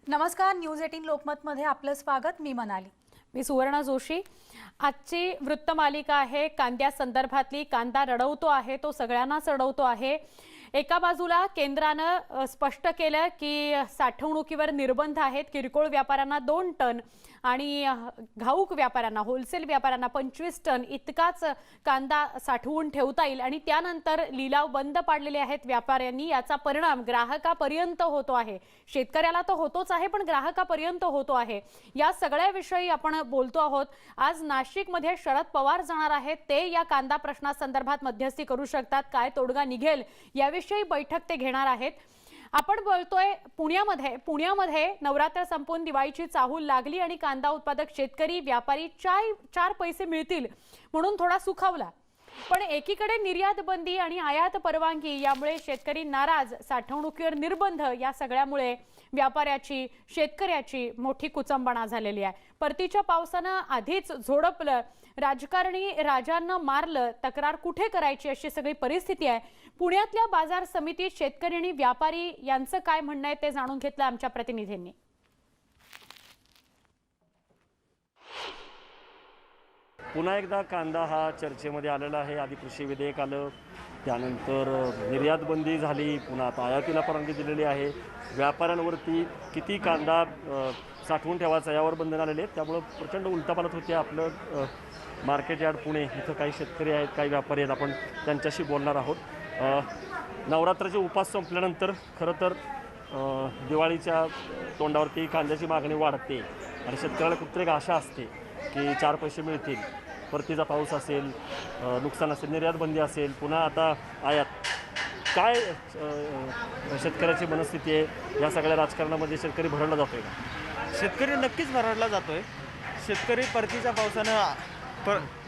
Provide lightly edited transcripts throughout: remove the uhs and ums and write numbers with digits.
नमस्कार, न्यूज 18 लोकमतमध्ये आपलं स्वागत। मी मनाली। मी सुवर्णा जोशी। आजची वृत्तमालिका आहे कांद्या संदर्भातली। कांदा रडवतो आहे, तो सगळ्यांनाच रडवतो आहे। एका बाजूला केंद्राने स्पष्ट केलं की साठवणुकीवर निर्बंध आहेत। किरकोळ व्यापाऱ्यांना 2 टन आणि घाऊक व्यापाऱ्यांना होलसेल व्यापाऱ्यांना 25 टन इतकाच कांदा साठवून ठेवता येईल आणि त्यानंतर लिलाव बंद पाडलेले आहेत व्यापाऱ्यांनी। याचा परिणाम ग्राहकापर्यंत होतो आहे। शेतकऱ्याला तर होतोच आहे, पण ग्राहकापर्यंत होतो आहे। या सगळ्या विषयी आपण बोलतो आहोत। आज नाशिकमध्ये शरद पवार जाणार आहेत। ते या कांदा प्रश्नासंदर्भात मध्यस्थी करू शकतात। काय तोडगा निघेल याविषयी बैठक ते घेणार आहेत। आपण बोलतोय पुण्यामध्ये नवरात्र संपून दिवाळीची चाहूल लागली आणि कांदा उत्पादक शेतकरी व्यापारी चार पैसे मिळतील म्हणून थोडा सुखावला। पण एकीकडे निर्यात बंदी आणि आयात परवानगी यामुळे शेतकरी नाराज, साठवणुकीवर निर्बंध या सगळ्यामुळे व्यापाऱ्याची शेतकऱ्याची मोठी कुचंबणा झालेली आहे। परतीच्या पावसाने आधीच झोडपलं, राजकारणी राजांना मारलं, तक्रार कुठे करायची अशी सगळी परिस्थिती आहे। पुण्यातल्या बाजार समितीत शेतकरी आणि व्यापारी यांचं काय म्हणणं आहे ते जाणून घेतलं आमच्या प्रतिनिधींनी। पुन्हा एकदा कांदा हा चर्चेमध्ये आलेला आहे। आधी कृषी विधेयक आलं, त्यानंतर निर्यात बंदी झाली, पुन्हा आता आयातीला परवानगी दिलेली आहे। व्यापाऱ्यांवरती किती कांदा साठवून ठेवायचा यावर बंधन आलेले आहेत, त्यामुळे प्रचंड उलटापालट होते। आपलं मार्केट यार्ड पुणे इथं काही शेतकरी आहेत, काही व्यापारी आहेत, आपण त्यांच्याशी बोलणार आहोत। नवरात्राचे उपास संपल्यानंतर खरं तर दिवाळीच्या तोंडावरती कांद्याची मागणी वाढते आणि शेतकऱ्याला कुठतरी एक आशा असते की 4 पैसे मिळतील। परतीचा पाऊस असेल, नुकसान असेल, निर्यात बंदी असेल, पुन्हा आता आयात। काय शेतकऱ्याची मनस्थिती आहे? या सगळ्या राजकारणामध्ये शेतकरी भरडला जातोय का? शेतकरी नक्कीच भरडला जातोय। शेतकरी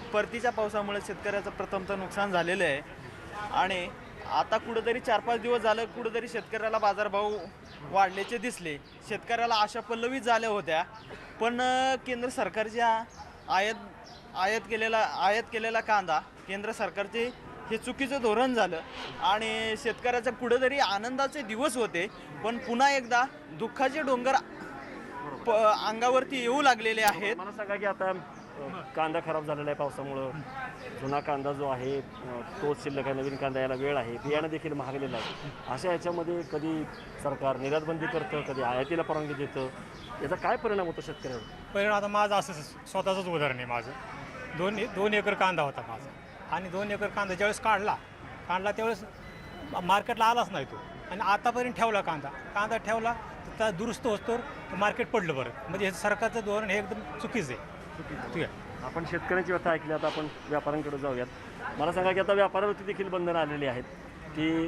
परतीच्या पावसामुळे शेतकऱ्याचं प्रथमतः नुकसान झालेलं आहे आणि आता कुठेतरी 4-5 दिवस झालं कुठेतरी शेतकऱ्याला बाजारभाव वाढल्याचे दिसले। शेतकऱ्याला आशा पल्लवीत झाल्या होत्या, पण केंद्र सरकारच्या आयात केलेला कांदा केंद्र सरकारचे हे चुकीचं धोरण झालं आणि शेतकऱ्याचा कुठेतरी आनंदाचे दिवस होते, पण पुन्हा एकदा दुःखाचे डोंगर अंगावरती येऊ लागलेले आहेत। मला सांगा की आता कांदा खराब झालेला आहे पावसामुळं, जुना कांदा जो आहे तोच शिल्लक आहे, नवीन कांदा यायला वेळ आहे, बियाणं देखील महागलेलं आहे। अशा याच्यामध्ये कधी सरकार निर्यात बंदी करतं, कधी आयातीला परवानगी देतं, याचा काय परिणाम होतो शेतकऱ्यावर? परिणाम आता माझं असं स्वतःचंच उदाहरण आहे। माझं 2 एकर कांदा होता माझा आणि 2 एकर कांदा ज्यावेळेस काढला त्यावेळेस मार्केटला आलाच नाही तो, आणि आतापर्यंत ठेवला कांदा ठेवला तर दुरुस्त होतो मार्केट पडलं बरं। म्हणजे हे सरकारचं धोरण हे एकदम चुकीचं आहे। ठीक आहे, आपण शेतकऱ्यांची व्यथा ऐकली, आता आपण व्यापाऱ्यांकडे जाऊयात। मला सांगा की आता व्यापाऱ्यावरती देखील बंधनं आलेली आहेत की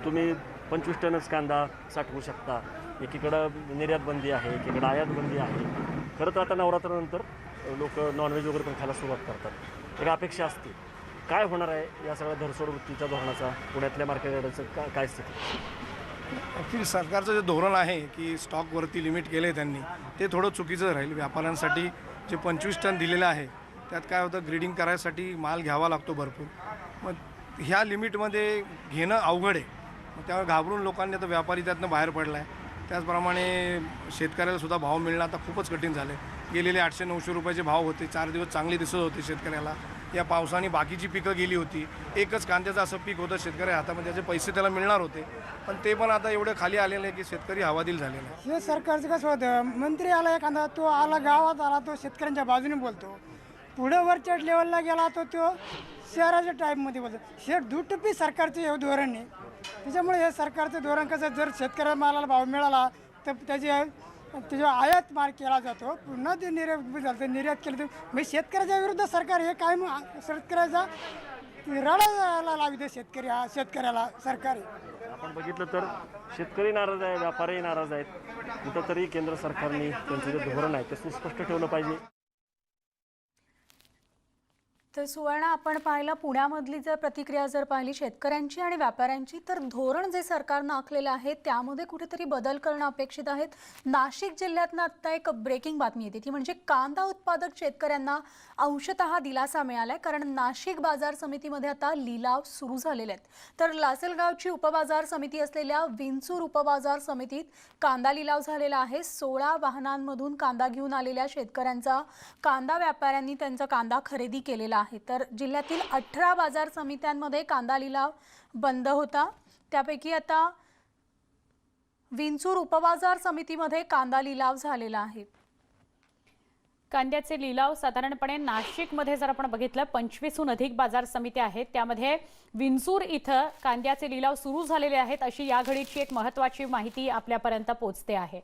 तुम्ही 25 टनच कांदा साठवू शकता। एकीकडं निर्यात बंदी आहे, एकीकडं आयात बंदी आहे। खरं तर आता नवरात्रानंतर लोक नॉनव्हेज वगैरे पण खायला सुरुवात करतात। एक अपेक्षा असते, काय होणार आहे या सगळ्या धरसोड वृत्तीच्या धोरणाचा? पुण्यातल्या मार्केटचं काय स्थिती? ॲक्च्युली सरकारचं जे धोरण आहे की स्टॉकवरती लिमिट केलं आहे त्यांनी, ते थोडं चुकीचं राहील। व्यापाऱ्यांसाठी जे 25 टन दिलेलं आहे त्यात काय होतं, ग्रेडिंग करायसाठी माल घ्यावा लागतो भरपूर, मग ह्या लिमिटमध्ये घेणं अवघड आहे। मग त्यामुळे घाबरून लोकांनी आता व्यापारी त्यातनं बाहेर पडला आहे। त्याचप्रमाणे शेतकऱ्यालासुद्धा भाव मिळणं आता खूपच कठीण झालं आहे। गेलेले 800-900 रुपयाचे भाव होते, 4 दिवस चांगले दिसत होते शेतकऱ्याला। या पावसाने बाकीची पिकं गेली होती, एकच कांद्याचं असं पीक होतं शेतकऱ्या हातामध्ये, त्याचे पैसे त्याला मिळणार होते, पण ते पण आता एवढे खाली आलेले आहे की शेतकरी हवादिल झालेला आहे। हे सरकारचं कसं होतं, मंत्री आला एखादा, तो आला गावात आला, तो शेतकऱ्यांच्या बाजूने बोलतो, पुढे वरच्या लेवलला गेला तो शहराच्या टाईपमध्ये बोलतो। हे दुटप्पी सरकारचं हे धोरण आहे। त्याच्यामुळे हे सरकारचं धोरण कसं, जर शेतकऱ्या मालाला भाव मिळाला तर त्याच्या आयात माल केला जातो, पुन्हा ते निर्यात केलं तर म्हणजे शेतकऱ्याच्या विरुद्ध सरकार हे काय शेतकऱ्याचा रडायला लावते शेतकऱ्याला सरकार। आपण बघितलं तर शेतकरी नाराज आहे, व्यापारीही नाराज आहेत। कुठंतरी केंद्र सरकारने त्यांचं जे धोरण आहे ते सुस्पष्ट ठेवलं पाहिजे। तर सुवर्णा, आपण पाहिलं पुण्यामधली जर प्रतिक्रिया जर पाहिली शेतकऱ्यांची आणि व्यापाऱ्यांची, तर धोरण जे सरकारनं आखलेलं आहे त्यामध्ये कुठेतरी बदल करणं अपेक्षित आहेत. नाशिक जिल्ह्यातनं आता एक ब्रेकिंग बातमी येते ती म्हणजे कांदा उत्पादक शेतकऱ्यांना अंशतः दिलासा मिळालाय, कारण नाशिक बाजार समितीमध्ये आता लिलाव सुरू झालेले आहेत. तर लासलगावची उपबाजार समिती असलेल्या विंचूर उपबाजार समितीत कांदा लिलाव झालेला आहे. 16 वाहनांमधून कांदा घेऊन आलेल्या शेतकऱ्यांचा कांदा व्यापाऱ्यांनी त्यांचा कांदा खरेदी केलेला आहे. तर जिल्ह्यातील 18 बाजार समित्यांमध्ये कांदा लिलाव बंद होता, त्यापैकी आता विंचूर उपबाजार समितीमध्ये कांदा लिलाव झालेला आहे. कांद्याचे लिलाव साधारणपणे नाशिकमध्ये जर आपण बघितलं 25हून अधिक बाजार समित्या आहेत, त्यामध्ये विंचूर इथं कांद्याचे लिलाव सुरू झालेले आहेत, अशी या घडीची एक महत्त्वाची माहिती आपल्यापर्यंत पोहोचते आहे.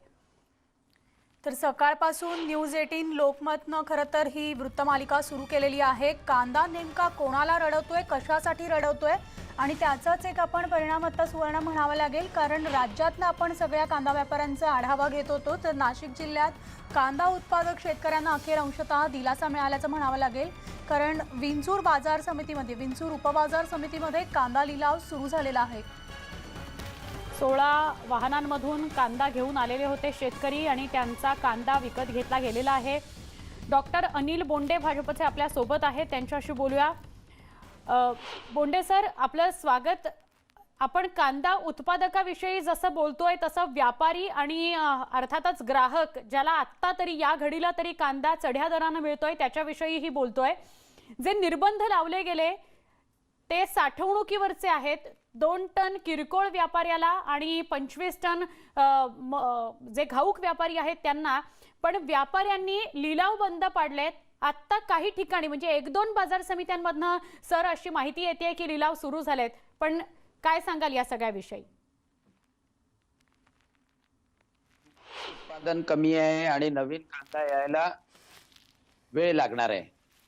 तर सकाळपासून न्यूज 18 लोकमतनं खरं तर ही वृत्तमालिका सुरू केलेली आहे. कांदा नेमका कोणाला रडवतोय, कशासाठी रडवतोय, आणि त्याचाच एक आपण परिणाम आता सुवर्ण म्हणावा लागेल, कारण राज्यातनं आपण सगळ्या कांदा व्यापाऱ्यांचा आढावा घेत होतो. तर नाशिक जिल्ह्यात कांदा उत्पादक शेतकऱ्यांना अखेर अंशतः दिलासा मिळाल्याचं म्हणावं लागेल, कारण विंचूर बाजार समितीमध्ये, विंचूर उपबाजार समितीमध्ये कांदा लिलाव सुरू झालेला आहे. 16 वाहनांमधून कांदा घेऊन आलेले होते शेतकरी आणि त्यांचा कांदा विकत घेतला गेलेला आहे. डॉक्टर अनिल बोंडे भाजपचे आपल्या सोबत आहेत, त्यांच्याशी बोलूया. बोंडे सर, आपलं स्वागत. आपण कांदा उत्पादकाविषयी जसं बोलतोय तसं व्यापारी आणि अर्थातच ग्राहक, ज्याला आत्ता तरी या घडीला तरी कांदा चढ्या दरानं मिळतोय, त्याच्याविषयीही बोलतोय. जे निर्बंध लावले गेले ते साठवणुकीवरचे आहेत. 2 टन किरकोळ व्यापाऱ्याला आणि 25 टन जे घाऊक व्यापारी आहेत त्यांना, पण व्यापाऱ्यांनी लिलाव बंद पाडलेत. आत्ता काही ठिकाणी म्हणजे 1-2 बाजार समित्यांमधनं सर अशी माहिती येते की लिलाव सुरू झालेत, पण काय सांगाल या सगळ्याविषयी? उत्पादन कमी आहे आणि नवीन कांदा यायला वेळ लागणार आहे,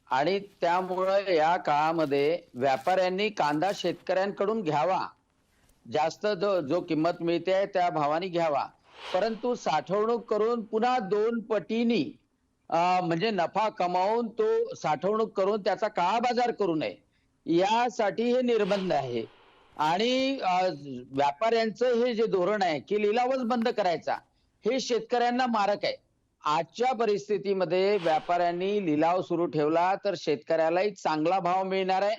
आणि त्यामुळं या काळामध्ये व्यापाऱ्यांनी कांदा शेतकऱ्यांकडून घ्यावा, जास्त जो किंमत मिळते त्या भावाने घ्यावा, परंतु साठवणूक करून पुन्हा 2 पटीनी म्हणजे नफा कमावून तो साठवणूक करून त्याचा काळा बाजार करू नये, यासाठी हे निर्बंध आहे. आणि व्यापाऱ्यांचं हे जे धोरण आहे की लिलावच बंद करायचा, हे शेतकऱ्यांना मारक आहे. आजच्या परिस्थितीमध्ये व्यापाऱ्यांनी लिलाव सुरू ठेवला तर शेतकऱ्यालाही चांगला भाव मिळणार आहे,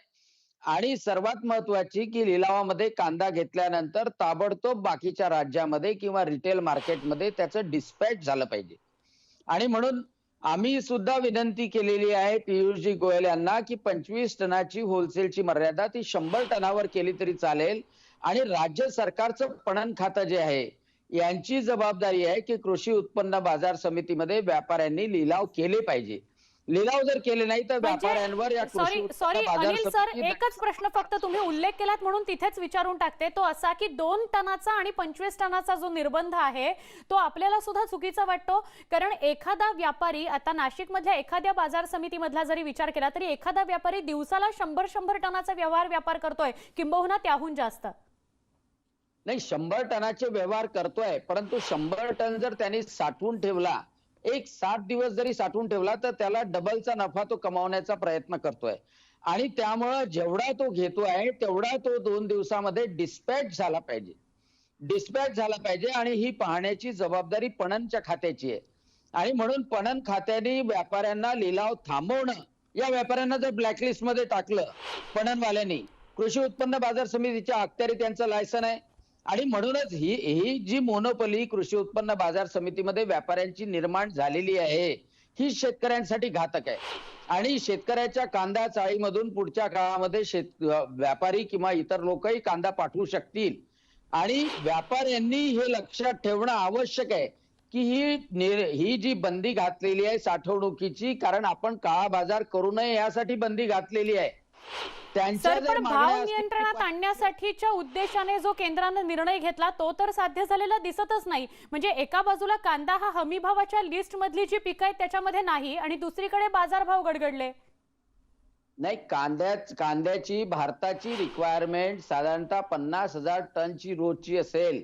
आणि सर्वात महत्वाची की लिलावामध्ये कांदा घेतल्यानंतर ताबडतोब बाकीच्या राज्यामध्ये किंवा रिटेल मार्केटमध्ये त्याचं डिस्पॅच झालं पाहिजे. आणि म्हणून आम्ही सुद्धा विनंती केलेली आहे पियुषजी गोयल यांना की 25 टनाची होलसेलची मर्यादा ती 100 टनावर केली तरी चालेल, आणि राज्य सरकारचं पणन खातं जे आहे यांची जबाबदारी आहे की कृषी उत्पन्न बाजार समितीमध्ये व्यापाऱ्यांनी लिलाव केले पाहिजे. लिलाव जर केले नाही तर व्यापाऱ्यांवर या कृषी सॉरी उत्पन्न बाजार अनिल सर, समिती एकच प्रश्न फक्त तुम्ही उल्लेख केलात म्हणून तिथेच विचारून टाकते, तो असा की 2 टनाचा आणि 25 टनाचा जो निर्बंध आहे तो आपल्याला सुद्धा चुकीचा वाटतो. कारण एखादा व्यापारी, आता नाशिक मधल्या एखाद्या बाजार समितीमधला जरी विचार केला तरी एखादा व्यापारी दिवसाला 100 टनाचा व्यापार करतोय, किंबहुना त्याहून जास्त. नाही, 100 टनाचे व्यवहार करतोय, परंतु 100 टन जर त्यांनी साठवून ठेवला, एक 7 दिवस जरी साठवून ठेवला तर त्याला डबलचा नफा तो कमावण्याचा प्रयत्न करतोय, आणि त्यामुळं जेवढा तो घेतोय तेवढा तो 2 दिवसामध्ये डिस्पॅच झाला पाहिजे. डिस्पॅच झाला पाहिजे, आणि ही पाहण्याची जबाबदारी पणनच्या खात्याची आहे. आणि म्हणून पणन खात्याने व्यापाऱ्यांना लिलाव थांबवणं, या व्यापाऱ्यांना जर ब्लॅकलिस्ट मध्ये टाकलं पणनवाल्यांनी, कृषी उत्पन्न बाजार समितीच्या अखत्यारीत त्यांचं लायसन आहे, आणि म्हणूनच ही जी मोनोपली कृषी उत्पन्न बाजार समितीमध्ये व्यापाऱ्यांची निर्माण झालेली आहे ही शेतकऱ्यांसाठी घातक आहे. आणि शेतकऱ्याच्या कांदा चाळीमधून पुढच्या काळामध्ये व्यापारी किंवा इतर लोकही कांदा पाठवू शकतील, आणि व्यापाऱ्यांनी हे लक्षात ठेवणं आवश्यक आहे की ही जी बंदी घातलेली आहे साठवणुकीची, कारण आपण काळा बाजार करू नये यासाठी बंदी घातलेली आहे. सर, पण भाव नियंत्रणात आणण्यासाठीच्या उद्देशाने जो केंद्रानं निर्णय घेतला तो तर साध्य झालेला दिसतच नाही. म्हणजे एका बाजूला कांदा हा हमी भावाच्या लिस्ट मधली जी पिकं आहेत त्याच्यामध्ये नाही, आणि दुसरीकडे बाजारभाव गडगडले. नाही, कांद्याची भारताची रिक्वायरमेंट साधारणतः 50,000 टनची रोजची असेल,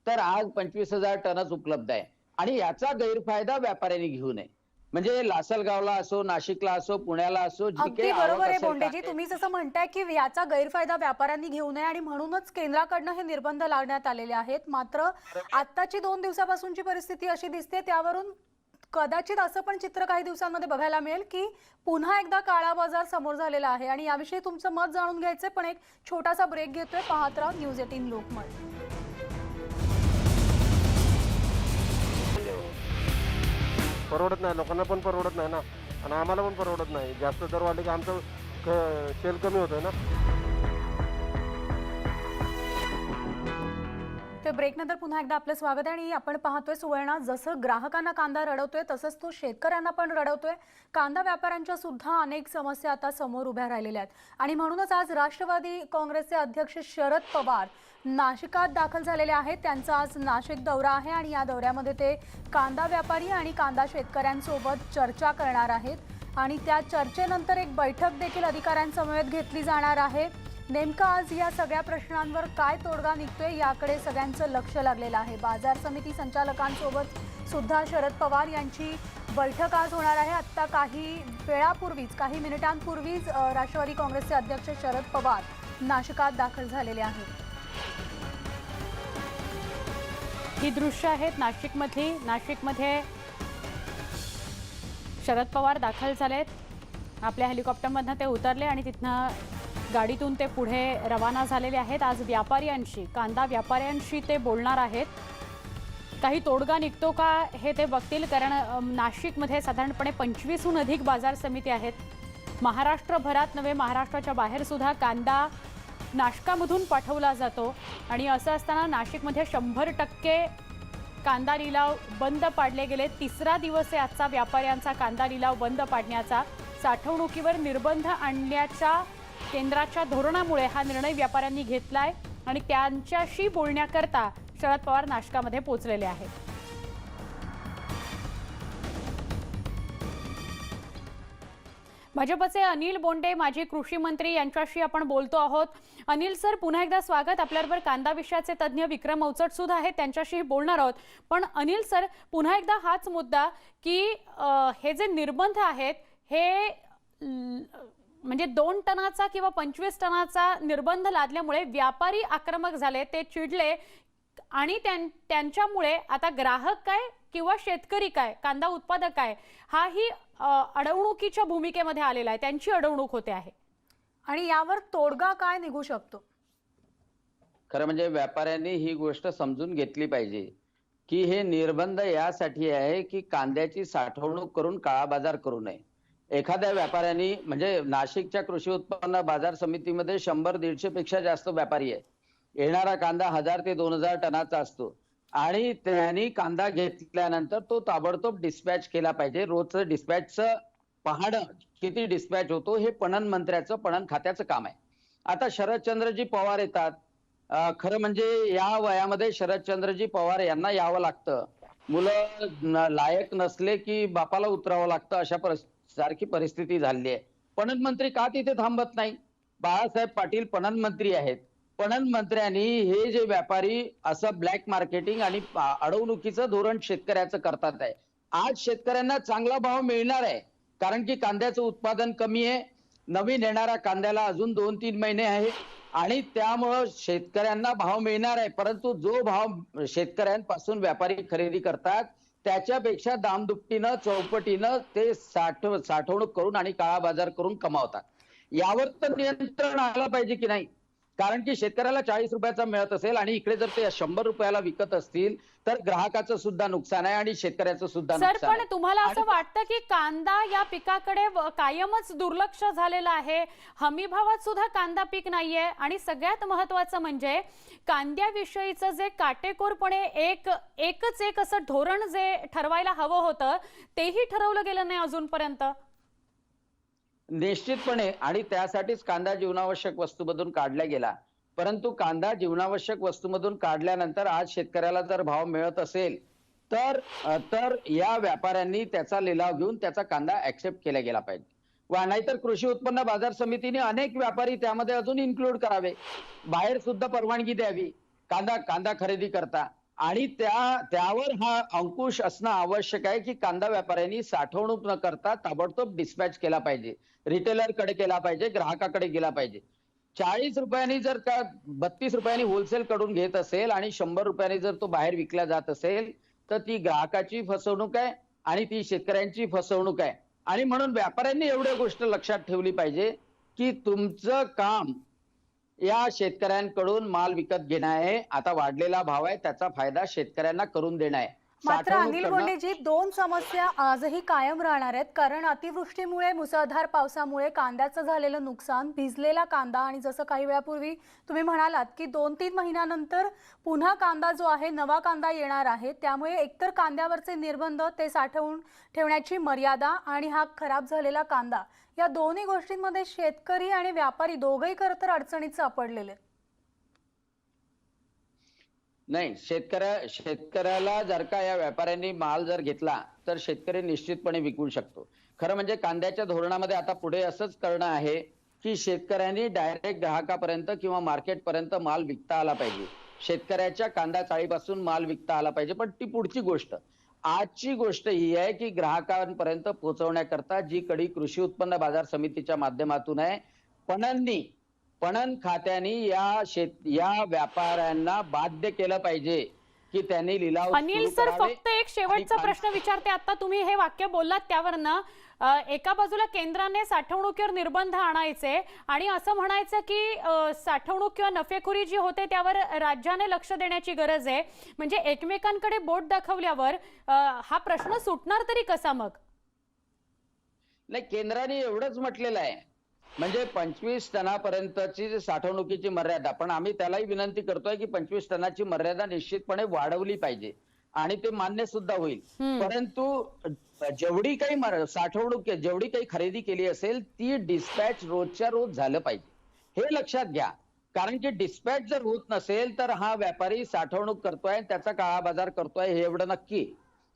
तर आज 25,000 टनच उपलब्ध आहे, आणि याचा गैरफायदा व्यापाऱ्यांनी घेऊ नये. म्हणजे लासलगावला असो, नाशिकला असो, पुण्याला असो, जी अगदी काही आवक बरोबर आहे असेल बोंडेजी. कांदे- तुम्ही जसं म्हणताय की याचा गैरफायदा व्यापाऱ्यांनी घेऊ नये आणि म्हणूनच केंद्राकडनं हे निर्बंध लावण्यात आलेले आहेत. मात्र आत्ताची 2 दिवसापासूनची परिस्थिती अशी दिसते, त्यावरून कदाचित असं पण चित्र काही दिवसांमध्ये बघायला मिळेल की पुन्हा एकदा काळा बाजार समोर झालेला आहे. आणि याविषयी तुमचं मत जाणून घ्यायचंय, पण एक छोटासा ब्रेक घेतोय. पाहत राहा न्यूज 18 लोकमत. परवडत नाही, लोकांना पण परवडत नाही ना, आणि आम्हाला पण परवडत नाही. जास्त दर वाढले की आमचं सेल कमी होतोय ना. ते ब्रेकनंतर पुन्हा एकदा आपलं स्वागत आहे. आणि आपण पाहतोय सुवर्णा, जसं ग्राहकांना कांदा रडवतोय तसंच तो शेतकऱ्यांना पण रडवतोय. कांदा व्यापाऱ्यांच्या सुद्धा अनेक समस्या आता समोर उभ्या राहिलेल्या आहेत. आणि म्हणूनच आज राष्ट्रवादी काँग्रेसचे अध्यक्ष शरद पवार नाशिकात दाखल झालेले आहेत. त्यांचा आज नाशिक दौरा आहे आणि या दौऱ्यामध्ये ते कांदा व्यापारी आणि कांदा शेतकऱ्यांसोबत चर्चा करणार आहेत. आणि त्या चर्चेनंतर एक बैठक देखील अधिकाऱ्यांसमवेत घेतली जाणार आहे. नेमका आज या सगळ्या प्रश्नांवर काय तोडगा निघतोय याकडे सगळ्यांचं लक्ष लागलेलं आहे. बाजार समिती संचालकांसोबत सुद्धा शरद पवार यांची बैठक आज होणार आहे. आत्ता काही वेळापूर्वीच, काही मिनिटांपूर्वीच राष्ट्रवादी काँग्रेसचे अध्यक्ष शरद पवार नाशिकात दाखल झालेले आहेत. ही दृश्य आहेत नाशिकमधली. नाशिकमध्ये शरद पवार दाखल झालेत. आपल्या हेलिकॉप्टरमधनं ते उतरले आणि तिथनं गाडीतून ते पुढे रवाना झालेले आहेत. आज व्यापाऱ्यांशी, कांदा व्यापाऱ्यांशी ते बोलणार आहेत. काही तोडगा निघतो का हे ते बघतील, कारण नाशिकमध्ये साधारणपणे 25हून अधिक बाजार समिती आहेत. महाराष्ट्रभरात नव्हे, महाराष्ट्राच्या बाहेर सुद्धा कांदा नाशकामधून पाठवला जातो. आणि असं असताना नाशिकमध्ये 100% कांदा लिलाव बंद पाडले गेले. 3रा दिवस आहे आजचा व्यापाऱ्यांचा कांदा लिलाव बंद पाडण्याचा. साठवणुकीवर निर्बंध आणण्याच्या केंद्राच्या धोरणामुळे हा निर्णय व्यापाऱ्यांनी घेतलाय आणि त्यांच्याशी बोलण्याकरता शरद पवार नाशिकामध्ये पोहोचलेले आहेत. भाजपचे अनिल बोंडे, माजी कृषी मंत्री, यांच्याशी आपण बोलतो आहोत. अनिल सर, पुन्हा एकदा स्वागत. आपल्याबरोबर कांदा विषयाचे तज्ज्ञ विक्रम अवचट सुद्धा आहेत, त्यांच्याशी बोलणार आहोत. पण अनिल सर, पुन्हा एकदा हाच मुद्दा की हे जे निर्बंध आहेत हे म्हणजे 2 टनाचा किंवा 25 टनाचा निर्बंध लादल्यामुळे व्यापारी आक्रमक झाले, ते चिडले आणि त्यांच्यामुळे आता ग्राहक काय किंवा शेतकरी काय, कांदा उत्पादक काय, हाही अडवणुकीच्या भूमिकेमध्ये आलेला आहे. त्यांची अडवणूक होते आहे. आणि यावर तोडगा काय निघू शकतो? खरं म्हणजे व्यापाऱ्यांनी ही गोष्ट समजून घेतली पाहिजे की हे निर्बंध यासाठी आहे की कांद्याची साठवणूक करून काळा बाजार करू नये. एखाद्या व्यापाऱ्यांनी, म्हणजे नाशिकच्या कृषी उत्पन्न बाजार समितीमध्ये 100-150 पेक्षा जास्त व्यापारी आहे. येणारा कांदा 1000 ते 2000 टनाचा असतो आणि त्यांनी कांदा घेतल्यानंतर तो ताबडतोब डिस्पॅच केला पाहिजे. रोजचं डिस्पॅचचं पाहणं, किती डिस्पॅच होतो, हे पणन मंत्र्याचं, पणन खात्याचं काम आहे. आता शरदचंद्रजी पवार येतात. खरं म्हणजे या वयामध्ये शरदचंद्रजी पवार यांना यावं लागतं. मुलं लायक नसले की बापाला उतरावं लागतं, अशा सारखी परिस्थिती झाली आहे. पणन मंत्री का तिथे थांबत नाही? बाळासाहेब पाटील पणन मंत्री आहेत. पणन मंत्र्यांनी हे जे व्यापारी असं ब्लॅक मार्केटिंग आणि अडवणुकीचं धोरण शेतकऱ्याचं करतात आहे. आज शेतकऱ्यांना चांगला भाव मिळणार आहे, कारण की कांद्याचं उत्पादन कमी आहे. नवीन येणाऱ्या कांद्याला अजून 2-3 महिने आहे आणि त्यामुळं शेतकऱ्यांना भाव मिळणार आहे. परंतु जो भाव शेतकऱ्यांपासून व्यापारी खरेदी करतात त्याच्यापेक्षा दामदुपटीनं, चौपटीनं ते साठवणूक करून आणि काळा बाजार करून कमावतात. यावर तर नियंत्रण आलं पाहिजे की नाही? कारण की शेतकऱ्याला 40 रुपयाचा मिळत असेल आणि इकडे जर ते 100 रुपयाला विकत असतील तर ग्राहकाचं सुद्धा नुकसान आहे आणि शेतकऱ्याचं सुद्धा सर, नुकसान पण आहे. तुम्हाला असं वाटतं की कांदा या पिकाकडे कायमच दुर्लक्ष झालेलं आहे? हमी भावात सुद्धा कांदा पीक नाहीये आणि सगळ्यात महत्वाचं म्हणजे कांद्याविषयीचं जे काटेकोरपणे एकच असं धोरण जे ठरवायला हवं होतं तेही ठरवलं गेलं नाही अजूनपर्यंत. निश्चितपणे, आणि त्यासाठीच कांदा जीवनावश्यक वस्तूमधून काढला गेला. परंतु कांदा जीवनावश्यक वस्तूमधून काढल्यानंतर आज शेतकऱ्याला जर भाव मिळत असेल तर या व्यापाऱ्यांनी त्याचा लिलाव घेऊन त्याचा कांदा ऍक्सेप्ट केला गेला पाहिजे. वा नाहीतर कृषी उत्पन्न बाजार समितीने अनेक व्यापारी त्यामध्ये अजून इन्क्लूड करावे, बाहेर सुद्धा परवानगी द्यावी कांदा खरेदी करता. आणि त्यावर हा अंकुश असणं आवश्यक आहे की कांदा व्यापाऱ्यांनी साठवणूक न करता ताबडतोब डिस्पॅच केला पाहिजे, रिटेलरकडे केला पाहिजे, ग्राहकाकडे गेला पाहिजे. 40 रुपयांनी जर का 32 रुपयांनी होलसेल कडून घेत असेल आणि 100 रुपयांनी जर तो बाहेर विकला जात असेल तर ती ग्राहकाची फसवणूक आहे आणि ती शेतकऱ्यांची फसवणूक आहे. आणि म्हणून व्यापाऱ्यांनी एवढी गोष्ट लक्षात ठेवली पाहिजे की तुमचं काम या शेतकऱ्यांकडून माल विकत घेणं आहे. आता वाढलेला भाव आहे त्याचा फायदा शेतकऱ्यांना करून देणं आहे. मात्र साठवणूक अनिल करणं- बोंडेजी, दोन समस्या आजही कायम राहणार आहेत. कारण अतिवृष्टीमुळे, मुसळधार पावसामुळे कांद्याचं झालेलं नुकसान, भिजलेला कांदा आणि जसं काही वेळापूर्वी तुम्ही म्हणालात की 2-3 महिन्यानंतर पुन्हा कांदा जो आहे, नवा कांदा येणार आहे. त्यामुळे एकतर कांद्यावरचे निर्बंध, ते साठवून ठेवण्याची मर्यादा आणि हा खराब झालेला कांदा, या दोन्ही गोष्टींमध्ये शेतकरी आणि व्यापारी दोघंही खरं तर अडचणीत सापडलेले आहेत. नाही, शेतकऱ्याला जर का या व्यापाऱ्यांनी माल जर घेतला तर शेतकरी निश्चितपणे विकू शकतो. खरं म्हणजे कांद्याच्या धोरणामध्ये आता पुढे असंच करणं आहे की शेतकऱ्यांनी डायरेक्ट ग्राहकापर्यंत किंवा मार्केटपर्यंत माल विकता आला पाहिजे. शेतकऱ्याच्या कांदा चाळीपासून माल विकता आला पाहिजे. पण ती पुढची गोष्ट. आजची गोष्ट ही आहे की ग्राहकांपर्यंत पोहोचवण्याकरता जी कडी कृषी उत्पन्न बाजार समितीच्या माध्यमातून आहे, पणन खात्याने या व्यापाऱ्यांना बाध्य केलं पाहिजे की त्यांनी लिलाव अनिल सुरू सर, करावे. फक्त एक शेवटचा आणि प्रश्न विचारते. आता तुम्ही हे वाक्य बोललात त्यावरनं एका बाजूला केंद्राने साठवणुकीवर निर्बंध आणायचे आणि असं म्हणायचं की साठवणूक किंवा नफेखोरी जी होते त्यावर राज्याने लक्ष देण्याची गरज आहे. म्हणजे एकमेकांकडे बोट दाखवल्यावर हा प्रश्न सुटणार तरी कसा मग? नाही, केंद्राने एवढंच म्हटलेलं आहे, म्हणजे 25 टनापर्यंतची साठवणुकीची मर्यादा. पण आम्ही त्यालाही विनंती करतोय की 25 टनाची मर्यादा निश्चितपणे वाढवली पाहिजे आणि ते मान्य सुद्धा होईल. परंतु जेवढी काही साठवणूक, जेवढी काही खरेदी केली असेल ती डिस्पॅच रोजच्या रोज झालं पाहिजे, हे लक्षात घ्या. कारण की डिस्पॅच जर होत नसेल तर हा व्यापारी साठवणूक करतोय, त्याचा काळा बाजार करतोय हे एवढं नक्की.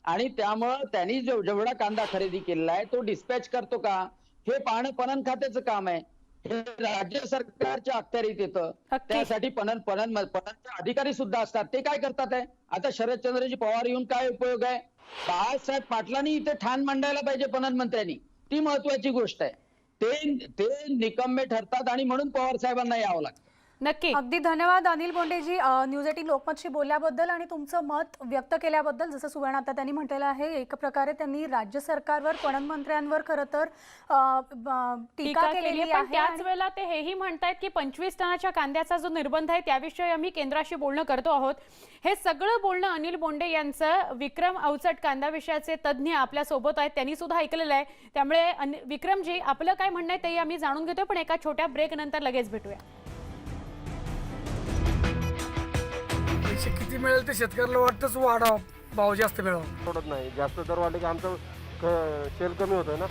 आणि त्यामुळं त्यांनी जेवढा कांदा खरेदी केलेला आहे तो डिस्पॅच करतो का हे पाहणं पणन खात्याचं काम आहे. हे राज्य सरकारच्या अखत्यारीत येतं. त्यासाठी पणनचे अधिकारी सुद्धा असतात. ते काय करतात आहे, आता शरदचंद्रजी पवार येऊन काय उपयोग आहे? बाळासाहेब पाटलांनी इथे ठाण मांडायला पाहिजे पणन मंत्र्यांनी. ती महत्वाची गोष्ट आहे. ते निकम्मे ठरतात आणि म्हणून पवार साहेबांना यावं लागतं. नक्की. अगदी धन्यवाद अनिल बोंडेजी, न्यूज 18 लोकमतशी बोलल्याबद्दल आणि तुमचं मत व्यक्त केल्याबद्दल. जसं सुवर्ण आता त्यांनी म्हटलेलं आहे, एक प्रकारे त्यांनी राज्य सरकारवर, पणन मंत्र्यांवर खरं तर टीका केलेली आहे. पण त्याच वेळेला ते हेही म्हणतायत की 25 टनाच्या कांद्याचा जो निर्बंध आहे त्याविषयी आम्ही केंद्राशी बोलणं करतो आहोत. हे सगळं बोलणं अनिल बोंडे यांचं विक्रम अवचट, कांदा विषयाचे तज्ज्ञ आपल्या सोबत आहेत, त्यांनी सुद्धा ऐकलेलं आहे. त्यामुळे विक्रमजी, आपलं काय म्हणणं आहे तेही आम्ही जाणून घेतोय, पण एका छोट्या ब्रेक नंतर लगेच भेटूया. पैसे किती मिळेल ते शेतकऱ्याला वाटतंच वाढावं, भाव जास्त मिळावा. परवडत नाही. जास्त दर वाढले की आमचं सेल कमी होतोय ना.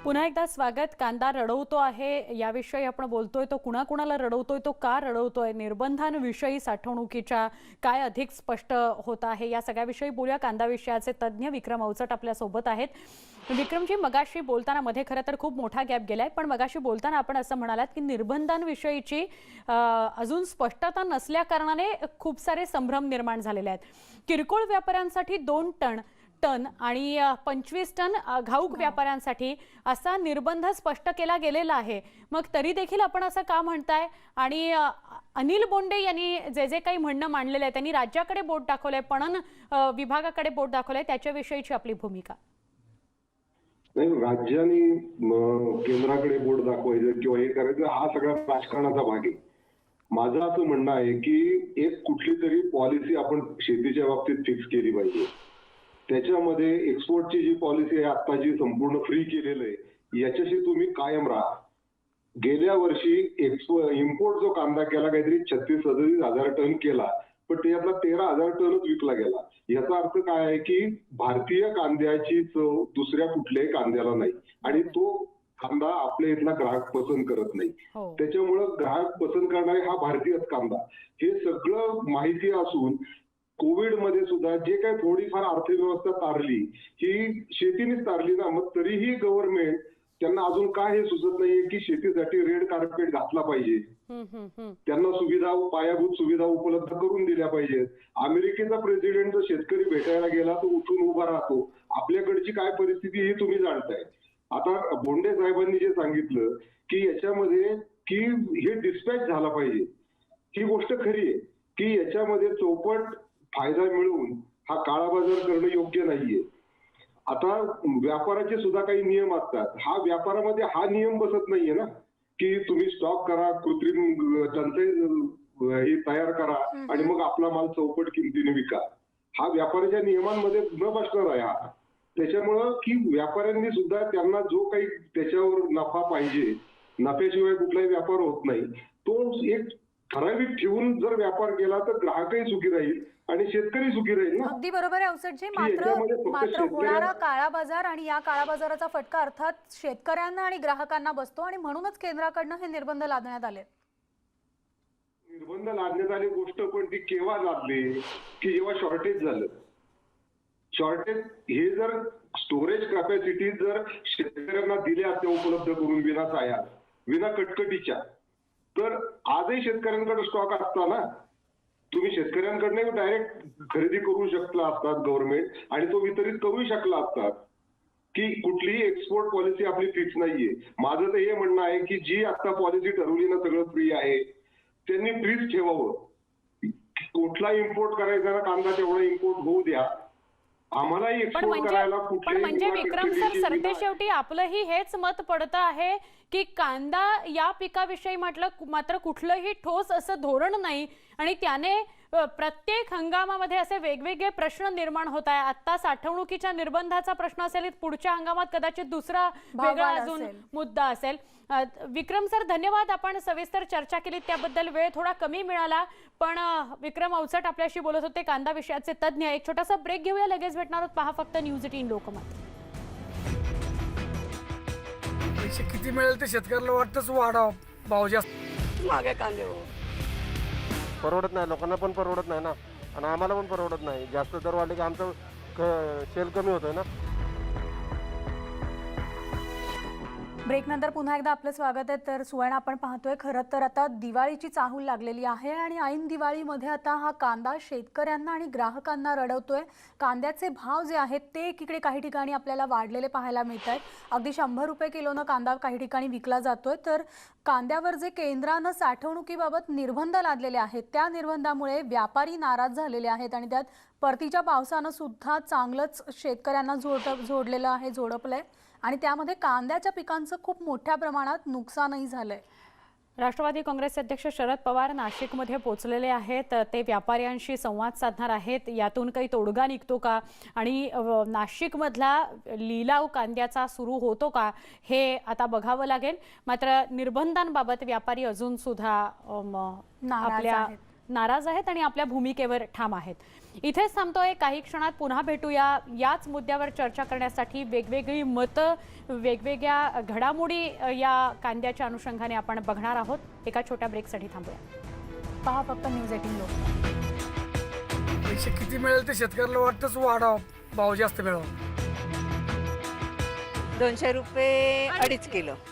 पुन्हा एकदा स्वागत. कांदा रडवतो आहे याविषयी आपण बोलतोय. तो कुणाकुणाला रडवतोय, तो का रडवतोय, निर्बंधांविषयी, साठवणुकीच्या काय अधिक स्पष्ट होत आहे, या सगळ्याविषयी बोलूया. कांदा विषयाचे तज्ज्ञ विक्रम अवचट आपल्या सोबत आहेत. विक्रमजी, मगाशी बोलताना मध्ये खरं तर खूप मोठा गॅप गेलाय, पण मगाशी बोलताना आपण असं म्हणालात की निर्बंधांविषयीची अजून स्पष्टता नसल्या कारणाने खूप सारे संभ्रम निर्माण झालेले आहेत. किरकोळ व्यापाऱ्यांसाठी 2 टन आणि 25 टन घाऊक व्यापाऱ्यांसाठी असा निर्बंध स्पष्ट केला गेलेला आहे. मग तरी देखील आपण असं का म्हणताय? आणि अनिल बोंडे यांनी जे काही म्हणणं मांडलेलं आहे, त्यांनी राज्याकडे बोट दाखवलंय, पणन विभागाकडे बोट दाखवलंय, त्याच्याविषयीची आपली भूमिका? नाही, राज्याने केंद्राकडे बोट दाखवायचं किंवा हे करायचं हा सगळा राजकारणाचा भाग आहे. माझं असं म्हणणं आहे की एक कुठली तरी पॉलिसी आपण शेतीच्या बाबतीत फिक्स केली पाहिजे. त्याच्यामध्ये एक्सपोर्टची जी पॉलिसी आहे आता जी संपूर्ण फ्री केलेलं आहे याच्याशी तुम्ही कायम राहा. गेल्या वर्षी इम्पोर्ट जो कांदा केला काहीतरी 36-37 हजार टन केला, पण त्यातला 13,000 टनच विकला गेला. याचा अर्थ काय आहे की भारतीय कांद्याची चव दुसऱ्या कुठल्याही कांद्याला नाही आणि तो कांदा आपल्या इथला ग्राहक पसंत करत नाही. त्याच्यामुळं ग्राहक पसंत करणारे हा भारतीयच कांदा. हे सगळं माहिती असून कोविडमध्ये सुद्धा जे काही थोडीफार अर्थव्यवस्था तारली ही शेतीनेच तारली ना. मग तरीही गव्हर्नमेंट त्यांना अजून काय हे सुचत नाहीये की शेतीसाठी रेड कार्पेट घातला पाहिजे. त्यांना सुविधा, पायाभूत सुविधा उपलब्ध करून दिल्या पाहिजेत. अमेरिकेचा प्रेसिडेंट जर शेतकरी भेटायला गेला तो उठून उभा राहतो. आपल्याकडची काय परिस्थिती ही तुम्ही जाणताय. आता बोंडे साहेबांनी जे सांगितलं की याच्यामध्ये की हे डिस्पॅच झाला पाहिजे, ही गोष्ट खरी आहे की याच्यामध्ये चौपट फायदा मिळवून हा काळा बाजार करणं योग्य नाहीये. आता व्यापाराचे सुद्धा काही नियम असतात. हा व्यापारामध्ये हा नियम बसत नाहीये ना की तुम्ही स्टॉक करा, कृत्रिम टंचाई हे तयार करा आणि मग आपला माल चौपट किमतीने विका. हा व्यापाराच्या नियमांमध्ये न बसणार आहे हा. त्याच्यामुळं की व्यापाऱ्यांनी सुद्धा त्यांना जो काही त्याच्यावर नफा पाहिजे, नफ्याशिवाय कुठलाही व्यापार होत नाही, तो एक ठराविक ठेवून जर व्यापार केला तर ग्राहकही सुखी राहील आणि शेतकरी सुखी राहील ना. अगदी बरोबर आहे अवसरजी. याच्यामध्ये फक्त मात्र शेतकऱ्या- होणारा काळा बाजार आणि या काळा बाजाराचा फटका अर्थात शेतकऱ्यांना आणि ग्राहकांना बसतो आणि म्हणूनच केंद्राकडनं हे निर्बंध लादण्यात आले. निर्बंध लादण्यात आली गोष्ट पण ती केव्हा लादली की जेव्हा शॉर्टेज झालं. शॉर्टेज हे जर स्टोरेज कॅपॅसिटी जर शेतकऱ्यांना दिल्या असत्या उपलब्ध करून विना साया, विना कटकटीच्या, तर आजही शेतकऱ्यांकडे स्टॉक असता ना. तुम्ही शेतकऱ्यांकडे डायरेक्ट खरेदी करू शकला असतात गव्हर्नमेंट आणि तो वितरित करू शकला असतात की कुठलीही एक्सपोर्ट पॉलिसी आपली फिक्स नाहीये. माझं तर हे म्हणणं आहे की जी आता पॉलिसी ठरवली ना सगळं फ्री आहे, त्यांनी फ्रीच ठेवावं. कुठला इम्पोर्ट करायचा ना कांदा तेवढा इम्पोर्ट होऊ द्या. आम्हालाही एक्सपोर्ट करायला पण म्हणजे विक्रम सर, सरतेशेवटी आपलंही हेच मत पडतं आहे की कांदा या पिकाविषयी मात्र कुठलंही ठोस असं धोरण नाही आणि त्याने प्रत्येक हंगामामध्ये असे वेगवेगळे प्रश्न निर्माण होत आहे. आता साठवणुकीच्या निर्बंधाचा प्रश्न असेल, पुढच्या हंगामात कदाचित दुसरा वेगळा अजून मुद्दा असेल. विक्रम सर, धन्यवाद. आपण सविस्तर चर्चा केली त्याबद्दल. वेळ थोडा कमी मिळाला, पण विक्रम अवचट आपल्याशी बोलत होते, कांदा विषयाचे तज्ज्ञ. एक छोटासा ब्रेक घेऊया, लगेच भेटणार आहोत. पहा फक्त न्यूज 18 लोकमत. पैसे किती मिळेल ते शेतकऱ्याला वाटतंच वाढाव, भाव जास्त मागे कांदे परवडत नाही, लोकांना पण परवडत नाही ना आणि आम्हाला पण परवडत नाही. जास्त दर वाढले की आमचं सेल कमी होतोय ना. ब्रेकनंतर पुन्हा एकदा आपलं स्वागत आहे. तर सुवर्ण, आपण पाहतोय खरं तर आता दिवाळीची चाहूल लागलेली आहे आणि ऐन दिवाळीमध्ये आता हा कांदा शेतकऱ्यांना आणि ग्राहकांना रडवतोय. कांद्याचे भाव जे आहेत ते एकीकडे काही ठिकाणी आपल्याला वाढलेले पाहायला मिळत आहेत. अगदी 100 रुपये किलोनं कांदा काही ठिकाणी विकला जातोय. तर कांद्यावर जे केंद्रानं साठवणुकीबाबत निर्बंध लादलेले आहेत त्या निर्बंधामुळे व्यापारी नाराज झालेले आहेत आणि त्यात परतीच्या पावसानं सुद्धा चांगलंच शेतकऱ्यांना जोडलेलं आहे, झोडपलंय आणि त्यामध्ये कांद्याच्या पिकांचं खूप मोठ्या प्रमाणात नुकसानही झालंय. राष्ट्रवादी काँग्रेसचे अध्यक्ष शरद पवार नाशिकमध्ये पोहोचलेले आहेत. ते व्यापाऱ्यांशी संवाद साधणार आहेत. यातून काही तोडगा निघतो का आणि नाशिकमधला लिलाव कांद्याचा सुरू होतो का हे आता बघावं लागेल. मात्र निर्बंधांबाबत व्यापारी अजून सुद्धा नाराज आहेत आणि आपल्या भूमिकेवर ठाम आहेत. इथेच थांबतोय. काही क्षणात पुन्हा भेटूया. याच मुद्द्यावर चर्चा करण्यासाठी वेगवेगळी मतं, वेगवेगळ्या घडामोडी या कांद्याच्या अनुषंगाने आपण बघणार आहोत. एका छोट्या ब्रेकसाठी थांबूया. पहा फक्त न्यूज 18 लोक. पैसे किती मिळेल ते शेतकऱ्याला वाटतंच वाढाव, भाव जास्त मिळावा. 200 रुपये 2.5 किलो.